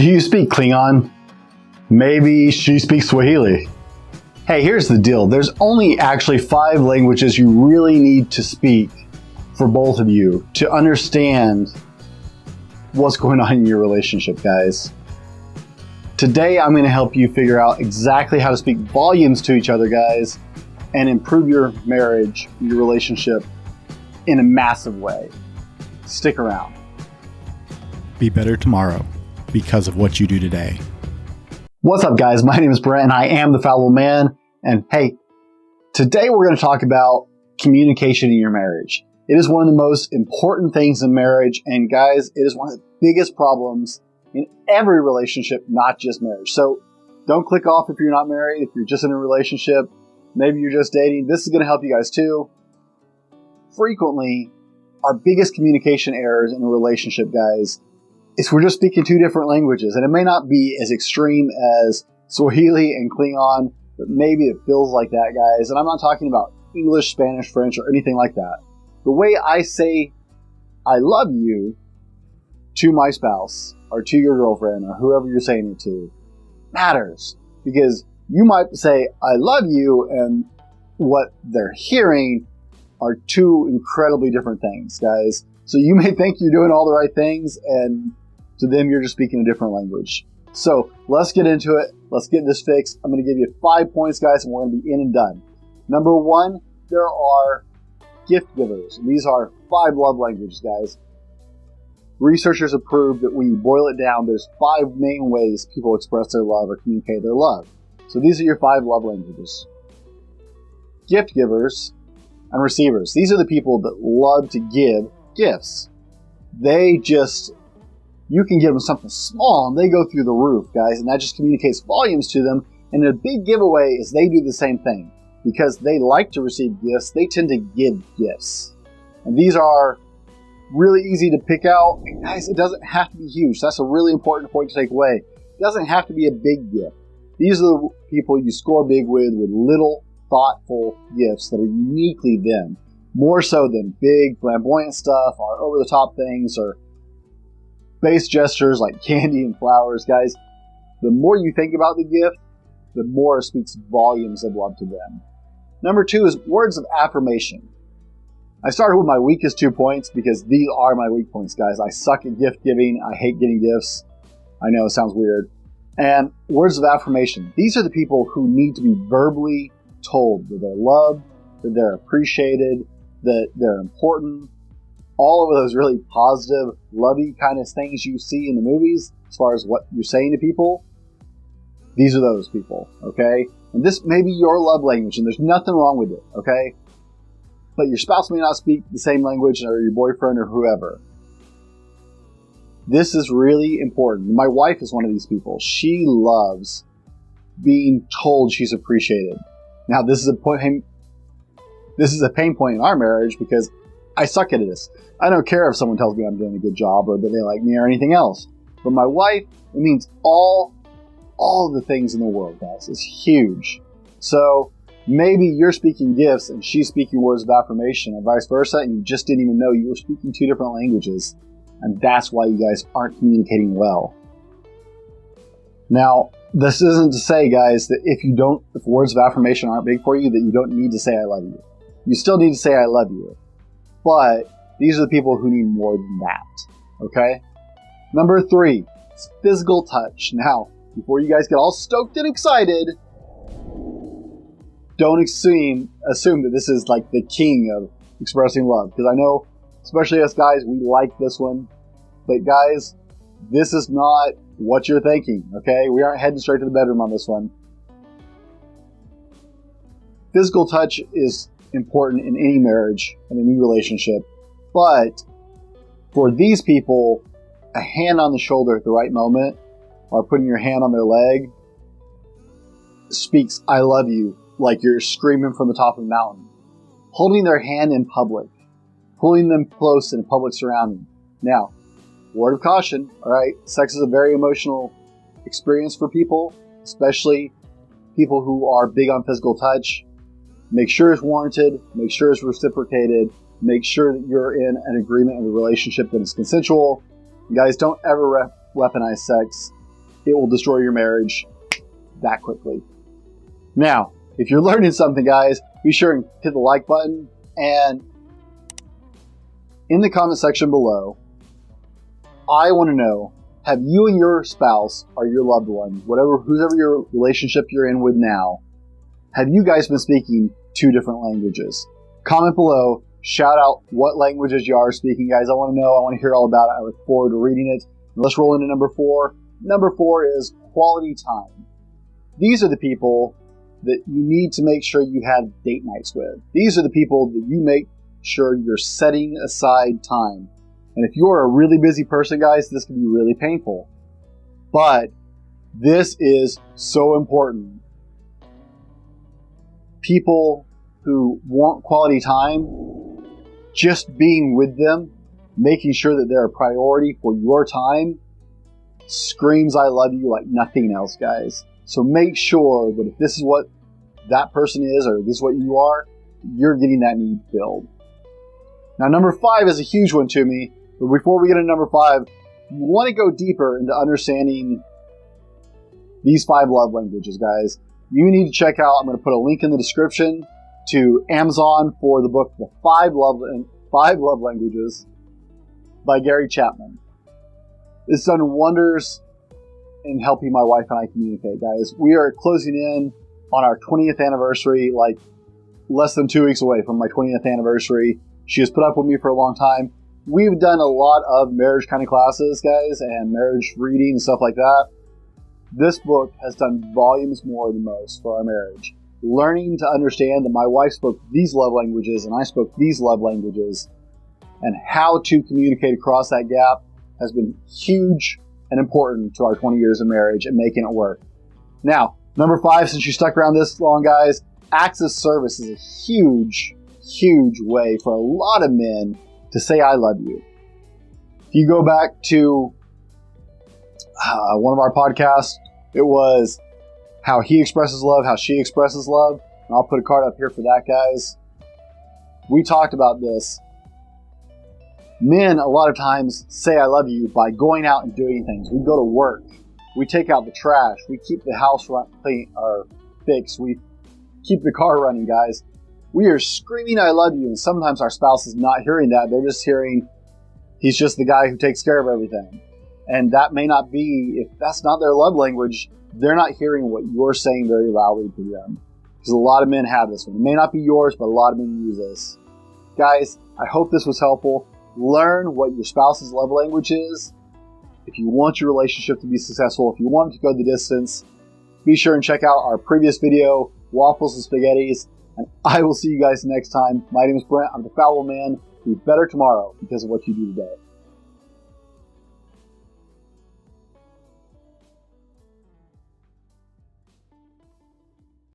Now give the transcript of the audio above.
Do you speak Klingon? Maybe she speaks Swahili. Hey, here's the deal. There's only actually 5 languages you really need to speak for both of you to understand what's going on in your relationship, guys. Today, I'm going to help you figure out exactly how to speak volumes to each other, guys, and improve your marriage, your relationship in a massive way. Stick around. Be better tomorrow because of what you do today. What's up, guys? My name is Brent, and I am the Fallible Man. And hey, today we're going to talk about communication in your marriage. It is one of the most important things in marriage, and guys, it is one of the biggest problems in every relationship, not just marriage. So don't click off if you're not married, if you're just in a relationship, maybe you're just dating. This is going to help you guys too. Frequently, our biggest communication errors in a relationship, guys, is we're just speaking 2 different languages. And it may not be as extreme as Swahili and Klingon, but maybe it feels like that, guys. And I'm not talking about English, Spanish, French, or anything like that. The way I say I love you to my spouse, or to your girlfriend, or whoever you're saying it to, matters. Because you might say, I love you, and what they're hearing are 2 incredibly different things, guys. So you may think you're doing all the right things, and to them, you're just speaking a different language. So let's get into it. Let's get this fixed. I'm going to give you 5 points, guys, and we're going to be in and done. Number 1, there are gift givers. These are 5 love languages, guys. Researchers have proved that when you boil it down, there's 5 main ways people express their love or communicate their love. So these are your 5 love languages. Gift givers and receivers. These are the people that love to give gifts. You can give them something small and they go through the roof, guys, and that just communicates volumes to them. And a big giveaway is they do the same thing. Because they like to receive gifts, they tend to give gifts. And these are really easy to pick out. And guys, it doesn't have to be huge. That's a really important point to take away. It doesn't have to be a big gift. These are the people you score big with little, thoughtful gifts that are uniquely them. More so than big, flamboyant stuff or over-the-top things or base gestures like candy and flowers, guys. The more you think about the gift, the more it speaks volumes of love to them. Number 2 is words of affirmation. I started with my weakest 2 points because these are my weak points, guys. I suck at gift giving. I hate getting gifts. I know it sounds weird. And words of affirmation. These are the people who need to be verbally told that they're loved, that they're appreciated, that they're important. All of those really positive, lovey kind of things you see in the movies as far as what you're saying to people. These are those people, okay? And this may be your love language, and there's nothing wrong with it, okay? But your spouse may not speak the same language, or your boyfriend, or whoever. This is really important. My wife is one of these people. She loves being told she's appreciated. Now, this is a pain point in our marriage because I suck at this. I don't care if someone tells me I'm doing a good job or that they like me or anything else. But my wife, it means all the things in the world, guys. It's huge. So maybe you're speaking gifts and she's speaking words of affirmation and vice versa, and you just didn't even know you were speaking 2 different languages. And that's why you guys aren't communicating well. Now, this isn't to say, guys, that if words of affirmation aren't big for you, that you don't need to say I love you. You still need to say I love you. But these are the people who need more than that. Okay? Number 3 is physical touch. Now, before you guys get all stoked and excited, don't assume that this is like the king of expressing love. Because I know, especially us guys, we like this one. But guys, this is not what you're thinking, okay? We aren't heading straight to the bedroom on this one. Physical touch is important in any marriage and any relationship. But for these people, a hand on the shoulder at the right moment or putting your hand on their leg speaks I love you like you're screaming from the top of a mountain. Holding their hand in public, pulling them close in a public surrounding. Now, word of caution, all right? Sex is a very emotional experience for people, especially people who are big on physical touch. Make sure it's warranted. Make sure it's reciprocated. Make sure that you're in an agreement of a relationship that is consensual. You guys, don't ever weaponize sex. it will destroy your marriage that quickly. Now, if you're learning something, guys, be sure and hit the like button, and in the comment section below, I want to know, have you and your spouse or your loved one, whoever your relationship you're in with now, have you guys been speaking 2 different languages? Comment below, shout out what languages you are speaking, guys. I want to know, I want to hear all about it. I look forward to reading it. Let's roll into number 4. Number 4 is quality time. These are the people that you need to make sure you have date nights with. These are the people that you make sure you're setting aside time. And if you're a really busy person, guys, this can be really painful. But this is so important. People who want quality time, just being with them, making sure that they're a priority for your time, screams I love you like nothing else, guys. So make sure that if this is what that person is, or this is what you are, you're getting that need filled. Now, number 5 is a huge one to me. But before we get into number 5, you want to go deeper into understanding these 5 love languages, guys. You need to check out, I'm going to put a link in the description to Amazon for the book, The 5 Love Languages by Gary Chapman. It's done wonders in helping my wife and I communicate, guys. We are closing in on our 20th anniversary, like less than 2 weeks away from my 20th anniversary. She has put up with me for a long time. We've done a lot of marriage kind of classes, guys, and marriage reading and stuff like that. This book has done volumes more than most for our marriage. Learning to understand that my wife spoke these love languages and I spoke these love languages, and how to communicate across that gap has been huge and important to our 20 years of marriage and making it work. Now, number 5, since you stuck around this long, guys, acts of service is a huge, huge way for a lot of men to say I love you. If you go back to one of our podcasts, it was how he expresses love, how she expresses love. And I'll put a card up here for that, guys. We talked about this. Men, a lot of times, say I love you by going out and doing things. We go to work. We take out the trash. We keep the house clean or fixed. We keep the car running, guys. We are screaming I love you, and sometimes our spouse is not hearing that. They're just hearing he's just the guy who takes care of everything. And that may not be, if that's not their love language, they're not hearing what you're saying very loudly to them. Because a lot of men have this one. It may not be yours, but a lot of men use this. Guys, I hope this was helpful. Learn what your spouse's love language is. If you want your relationship to be successful, if you want it to go the distance, be sure and check out our previous video, Waffles and Spaghettis. And I will see you guys next time. My name is Brent. I'm the Fallible Man. Be better tomorrow because of what you do today.